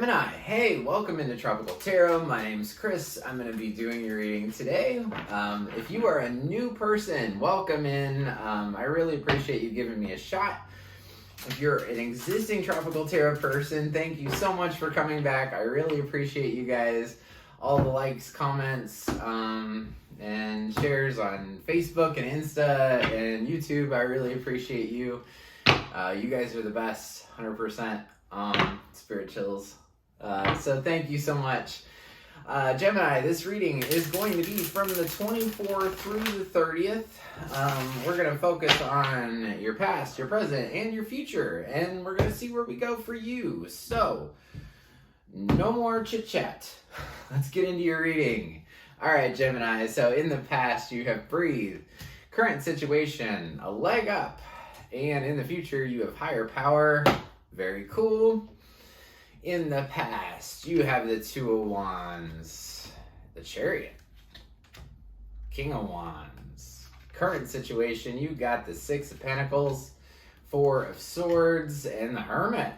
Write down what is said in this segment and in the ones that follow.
Gemini, hey, welcome into Tropical Tarot. My name's Chris. I'm going to be doing your reading today. If you are a new person, welcome in. I really appreciate you giving me a shot. If you're an existing Tropical Tarot person, thank you so much for coming back. I really appreciate you guys. All the likes, comments, and shares on Facebook and Insta and YouTube. I really appreciate you. You guys are the best, 100%. Spirit chills. So thank you so much. Gemini, this reading is going to be from the 24th through the 30th. We're going to focus on your past, your present, and your future. And we're going to see where we go for you. So, no more chit chat. Let's get into your reading. All right, Gemini. So in the past, you have breathed. Current situation, a leg up. And in the future, you have higher power. Very cool. In the past, you have the Two of Wands, the Chariot, King of Wands. Current situation, you got the Six of Pentacles, Four of Swords, and the Hermit.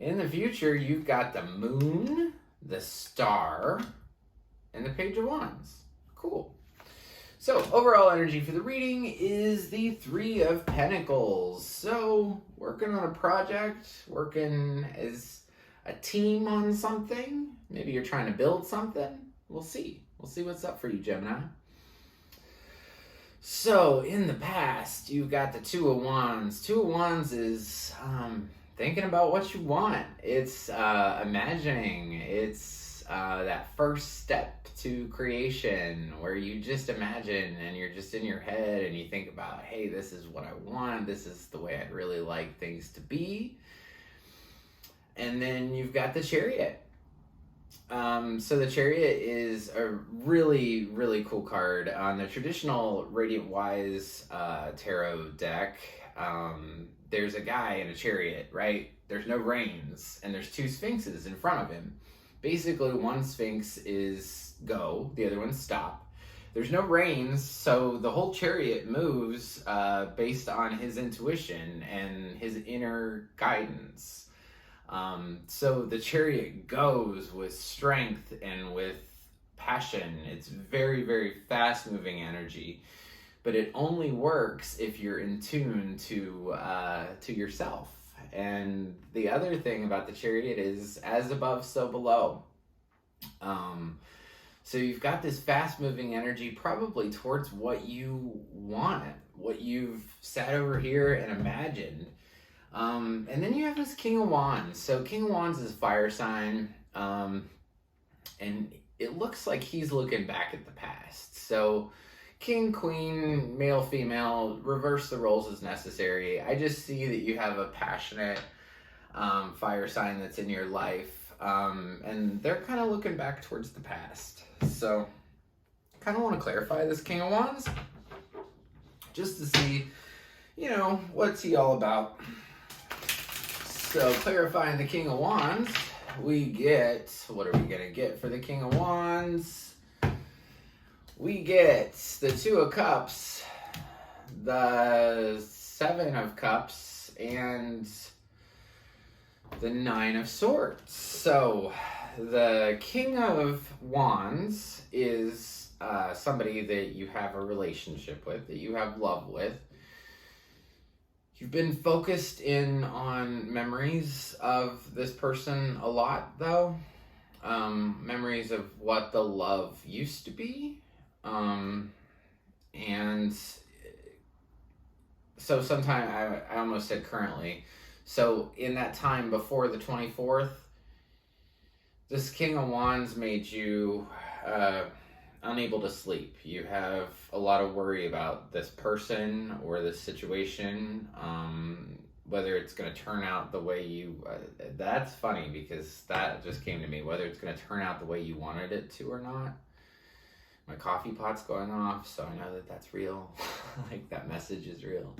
In the future, you've got the Moon, the Star, and the Page of Wands. Cool. So, overall energy for the reading is the Three of Pentacles. So, working on a project, working as a team on something. Maybe you're trying to build something. We'll see. We'll see what's up for you, Gemini. So, in the past, you've got the Two of Wands. Two of Wands is thinking about what you want. It's imagining. It's that first step to creation where you just imagine and you're just in your head and you think about, hey, this is what I want. This is the way I'd really like things to be. And then you've got the Chariot. So the Chariot is a really, really cool card. On the traditional Radiant Wise tarot deck, there's a guy in a chariot, right? There's no reins, and there's two sphinxes in front of him. Basically, one sphinx is go, the other one's stop. There's no reins, so the whole chariot moves based on his intuition and his inner guidance. So the chariot goes with strength and with passion. It's very, very fast-moving energy, but it only works if you're in tune to yourself. And the other thing about the Chariot is as above, so below. So you've got this fast-moving energy probably towards what you want, what you've sat over here and imagined. And then you have this King of Wands. So King of Wands is fire sign, and it looks like he's looking back at the past. So King, Queen, male, female, reverse the roles as necessary. I just see that you have a passionate fire sign that's in your life, and they're kind of looking back towards the past. So kind of want to clarify this King of Wands just to see, what's he all about. So clarifying the King of Wands, we get, what are we going to get for the King of Wands? We get the Two of Cups, the Seven of Cups, and the Nine of Swords. So the King of Wands is somebody that you have a relationship with, that you have love with. You've been focused in on memories of this person a lot, though. Memories of what the love used to be. And so sometime, I almost said currently. So in that time before the 24th, this King of Wands made you unable to sleep. You have a lot of worry about this person or this situation, whether it's going to turn out the way you... that's funny because that just came to me, whether it's going to turn out the way you wanted it to or not. My coffee pot's going off, so I know that that's real. Like, that message is real.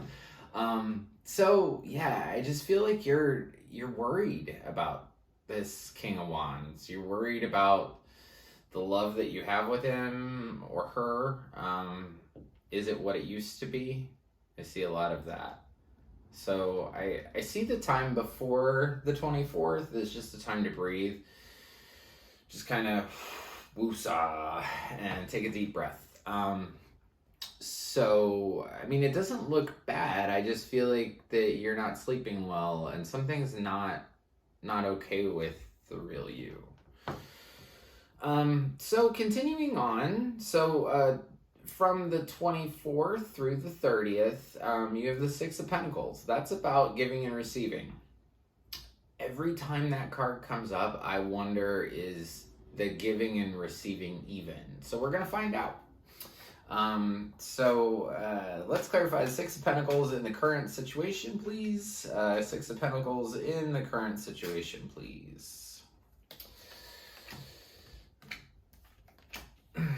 So, yeah, I just feel like you're worried about this King of Wands. You're worried about the love that you have with him or her. Is it what it used to be? I see a lot of that. So I see the time before the 24th is just a time to breathe. Just kind of woosah and take a deep breath. So, I mean, it doesn't look bad. I just feel like that you're not sleeping well and something's not okay with the real you. So continuing on, from the 24th through the 30th, you have the Six of Pentacles. That's about giving and receiving. Every time that card comes up, I wonder, is the giving and receiving even? So we're going to find out. Let's clarify the Six of Pentacles in the current situation, please. Six of Pentacles in the current situation, please.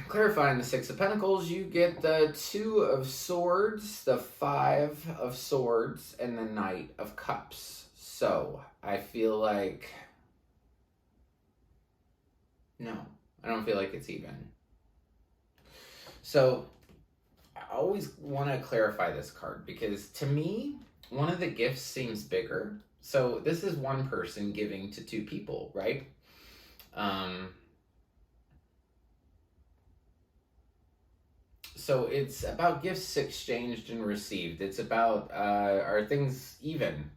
Clarifying the Six of Pentacles, you get the Two of Swords, the Five of Swords, and the Knight of Cups. So, I feel like... No, I don't feel like it's even. So, I always want to clarify this card because to me, one of the gifts seems bigger. So, this is one person giving to two people, right? So it's about gifts exchanged and received. It's about, are things even?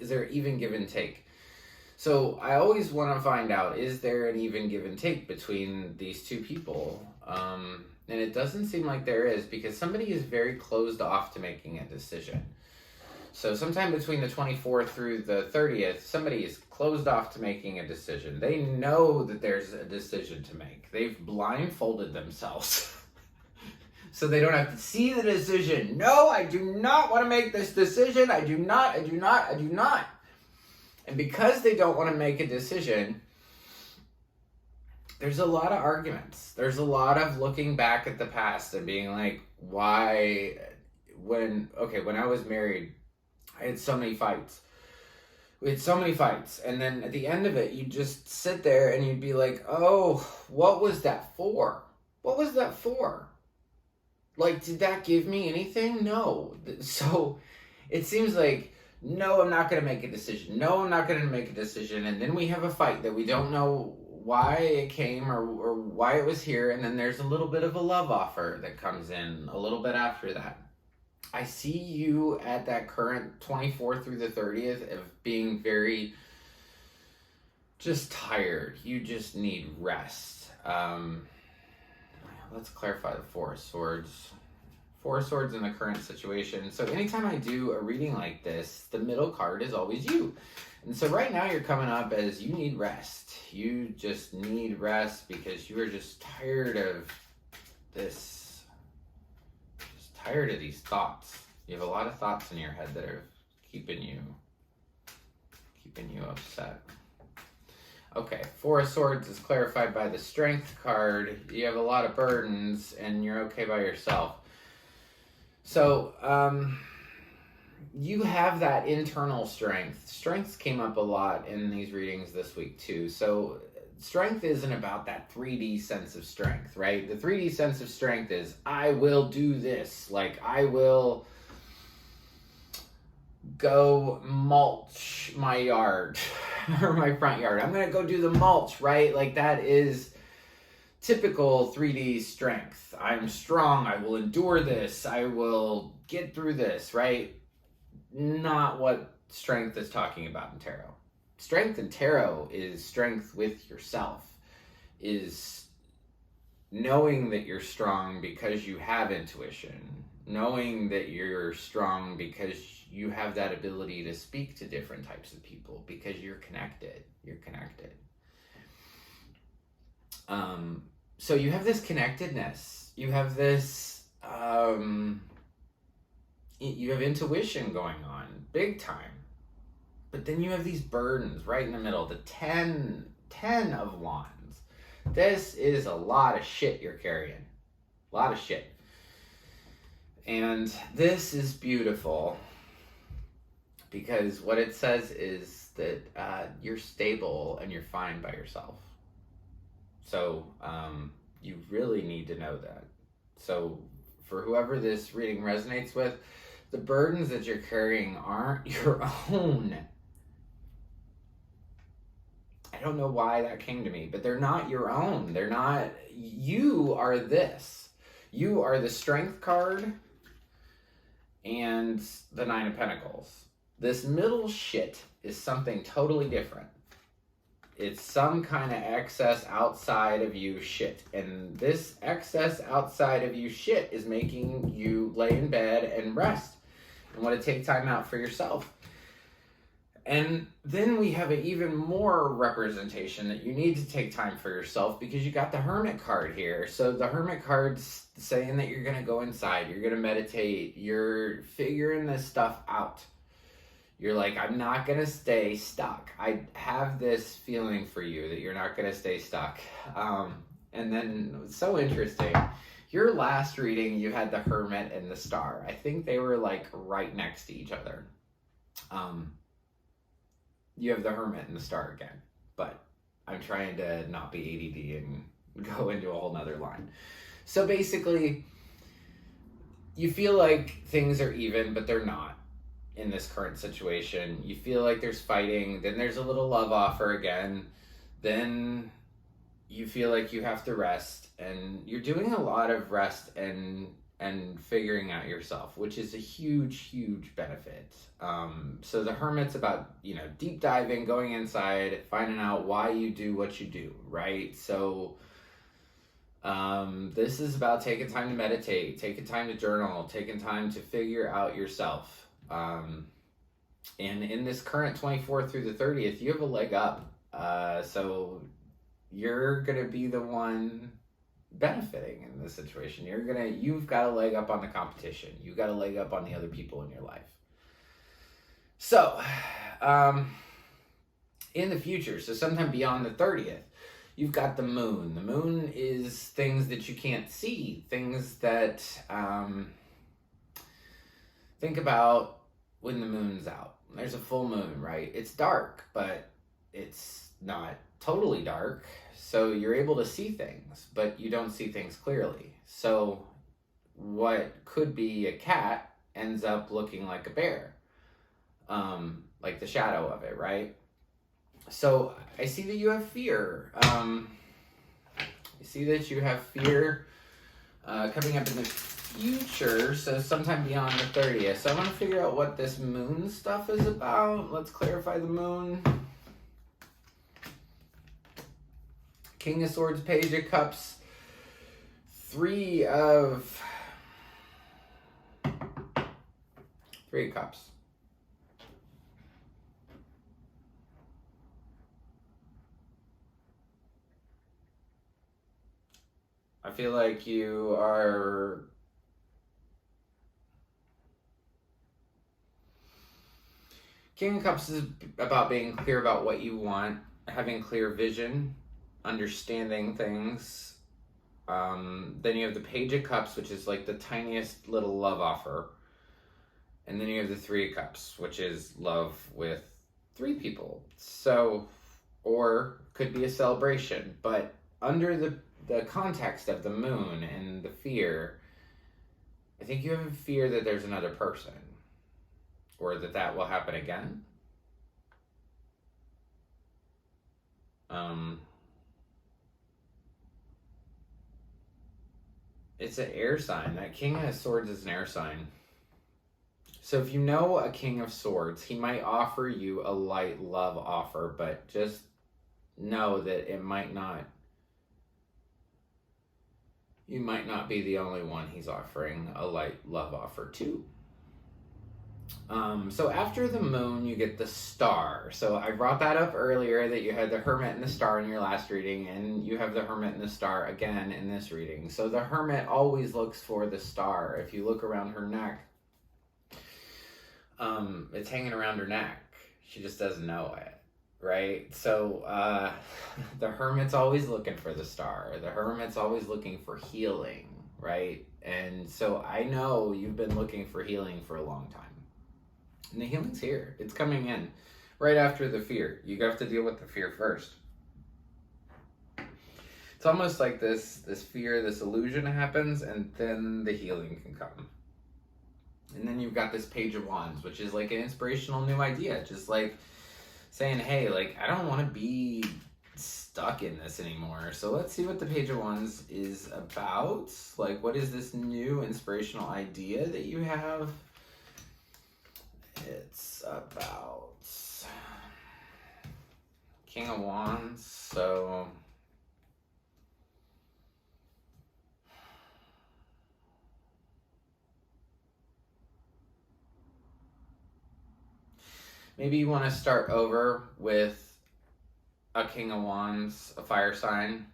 Is there even give and take? So I always want to find out, is there an even give and take between these two people? And it doesn't seem like there is because somebody is very closed off to making a decision. So sometime between the 24th through the 30th, somebody is closed off to making a decision. They know that there's a decision to make. They've blindfolded themselves. So they don't have to see the decision. No, I do not want to make this decision. I do not. And because they don't want to make a decision, there's a lot of arguments. There's a lot of looking back at the past and being like, why, when I was married, I had so many fights. We had so many fights. And then at the end of it, you'd just sit there and you'd be like, oh, what was that for? What was that for? Like, did that give me anything? No. So it seems like, no, I'm not going to make a decision. No, I'm not going to make a decision. And then we have a fight that we don't know why it came or why it was here. And then there's a little bit of a love offer that comes in a little bit after that. I see you at that current 24th through the 30th of being very just tired. You just need rest. Let's clarify the Four of Swords. Four of Swords in the current situation. So anytime I do a reading like this, the middle card is always you. And so right now you're coming up as you need rest. You just need rest because you are just tired of this. Just tired of these thoughts. You have a lot of thoughts in your head that are keeping you upset. Okay, Four of Swords is clarified by the Strength card. You have a lot of burdens, and you're okay by yourself. So, you have that internal strength. Strengths came up a lot in these readings this week, too. So, strength isn't about that 3D sense of strength, right? The 3D sense of strength is, I will do this. Like, I will go mulch my yard or my front yard. I'm going to go do the mulch, right? Like that is typical 3D strength. I'm strong. I will endure this. I will get through this, right? Not what strength is talking about in tarot. Strength in tarot is strength with yourself, is knowing that you're strong because you have intuition, knowing that you're strong because you have that ability to speak to different types of people because you're connected. So you have this connectedness. You have this, you have intuition going on big time. But then you have these burdens right in the middle. The 10 of Wands. This is a lot of shit you're carrying. A lot of shit. And this is beautiful because what it says is that you're stable and you're fine by yourself. So you really need to know that. So for whoever this reading resonates with, The burdens that you're carrying aren't your own. I don't know why that came to me, but they're not your own. They're not, you are this. You are the Strength card and the Nine of Pentacles. This middle shit is something totally different. It's some kind of excess outside of you shit. And this excess outside of you shit is making you lay in bed and rest and want to take time out for yourself. And then we have an even more representation that you need to take time for yourself because you got the Hermit card here. So the Hermit card's saying that you're going to go inside, you're going to meditate, you're figuring this stuff out. You're like, I'm not going to stay stuck. I have this feeling for you that you're not going to stay stuck. And then, it's so interesting. Your last reading, you had the Hermit and the Star. I think they were like right next to each other. You have the Hermit and the Star again. But I'm trying to not be ADD and go into a whole nother line. So basically, you feel like things are even, but they're not. In this current situation, you feel like there's fighting, then there's a little love offer again, then you feel like you have to rest, and you're doing a lot of rest and figuring out yourself, which is a huge benefit. So the Hermit's about, deep diving, going inside, finding out why you do what you do, right? So this is about taking time to meditate, taking time to journal, taking time to figure out yourself. And in this current 24th through the 30th, you have a leg up. So you're going to be the one benefiting in this situation. You've got a leg up on the competition. You've got a leg up on the other people in your life. So, in the future, so sometime beyond the 30th, you've got the moon. The moon is things that you can't see, things that, think about when the moon's out. There's a full moon, right? It's dark, but it's not totally dark. So you're able to see things, but you don't see things clearly. So what could be a cat ends up looking like a bear. Like the shadow of it, right? So I see that you have fear. I see that you have fear coming up in the future, so sometime beyond the 30th. So I want to figure out what this moon stuff is about. Let's clarify the moon. King of Swords, Page of Cups, Three of Cups. I feel like you are King of Cups is about being clear about what you want, having clear vision, understanding things. Then you have the Page of Cups, which is like the tiniest little love offer. And then you have the Three of Cups, which is love with three people. So, or could be a celebration. But under the context of the moon and the fear, I think you have a fear that there's another person. Or that will happen again. It's an air sign. That King of Swords is an air sign. So if you know a King of Swords, he might offer you a light love offer, but just know that you might not be the only one he's offering a light love offer to. So after the moon, you get the Star. So I brought that up earlier that you had the Hermit and the Star in your last reading, and you have the Hermit and the Star again in this reading. So the Hermit always looks for the Star. If you look around her neck, it's hanging around her neck. She just doesn't know it, right? So the Hermit's always looking for the Star. The Hermit's always looking for healing, right? And so I know you've been looking for healing for a long time. And the healing's here. It's coming in right after the fear. You have to deal with the fear first. It's almost like this fear, this illusion happens, and then the healing can come. And then you've got this Page of Wands, which is like an inspirational new idea. Just like saying, hey, like, I don't want to be stuck in this anymore. So let's see what the Page of Wands is about. Like, what is this new inspirational idea that you have? It's about King of Wands. So maybe you want to start over with a King of Wands, a fire sign,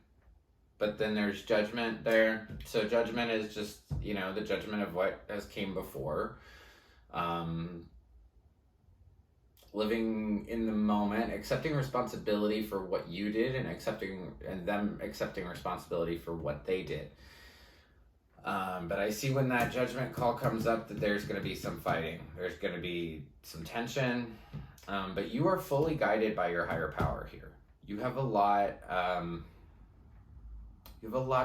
but then there's judgment there. So judgment is just, you know, the judgment of what has came before. Living in the moment, accepting responsibility for what you did, and them accepting responsibility for what they did. But I see when that judgment call comes up that there's going to be some fighting. There's going to be some tension. But you are fully guided by your higher power here. You have a lot of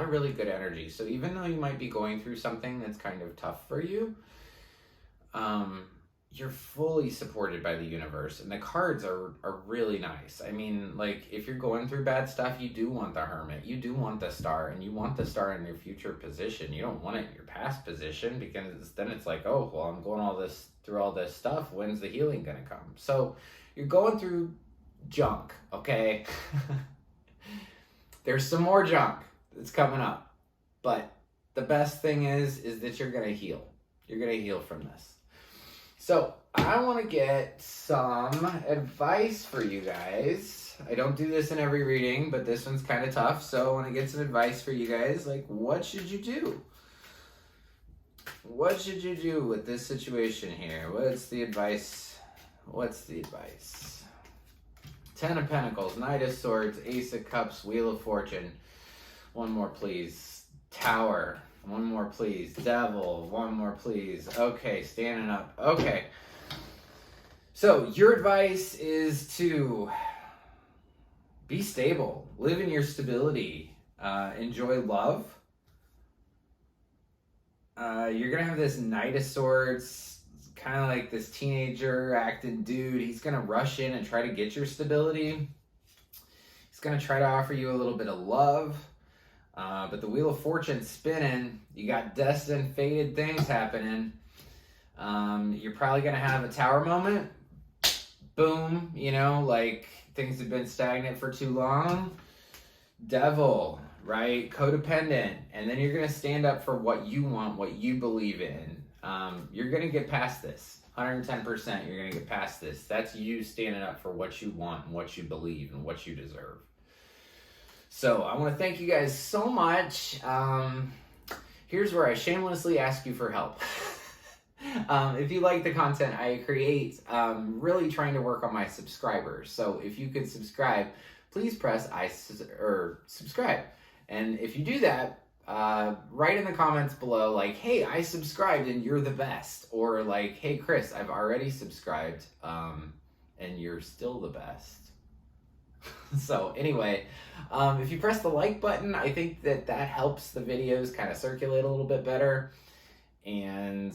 really good energy. So even though you might be going through something that's kind of tough for you, you're fully supported by the universe, and the cards are really nice. I mean, like, if you're going through bad stuff, you do want the Hermit, you do want the Star, and you want the Star in your future position. You don't want it in your past position, because then it's like, oh, well, I'm going through all this stuff. When's the healing gonna come? So you're going through junk, okay? There's some more junk that's coming up, but the best thing is that you're gonna heal. You're gonna heal from this. So I want to get some advice for you guys. I don't do this in every reading, but this one's kind of tough. So I want to get some advice for you guys. Like, what should you do? What should you do with this situation here? What's the advice? What's the advice? 10 of Pentacles, Knight of Swords, Ace of Cups, Wheel of Fortune. One more, please. Tower. One more, please. Devil. One more, please. Okay, standing up. Okay. So your advice is to be stable. Live in your stability. Enjoy love. You're going to have this Knight of Swords, kind of like this teenager acting dude. He's going to rush in and try to get your stability. He's going to try to offer you a little bit of love. But the Wheel of Fortune spinning, you got destined, fated things happening. You're probably going to have a tower moment. Boom, you know, like things have been stagnant for too long. Devil, right? Codependent. And then you're going to stand up for what you want, what you believe in. You're going to get past this. 110%, you're going to get past this. That's you standing up for what you want and what you believe and what you deserve. So I want to thank you guys so much. Here's where I shamelessly ask you for help. If you like the content I create, really trying to work on my subscribers. So if you could subscribe, please press subscribe. And if you do that, write in the comments below, like, hey, I subscribed and you're the best. Or like, hey, Chris, I've already subscribed and you're still the best. So anyway, if you press the like button, I think that helps the videos kind of circulate a little bit better. And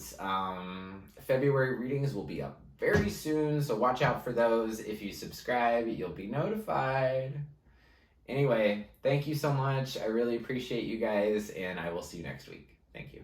February readings will be up very soon, so watch out for those. If you subscribe, you'll be notified. Anyway, thank you so much. I really appreciate you guys, and I will see you next week. Thank you.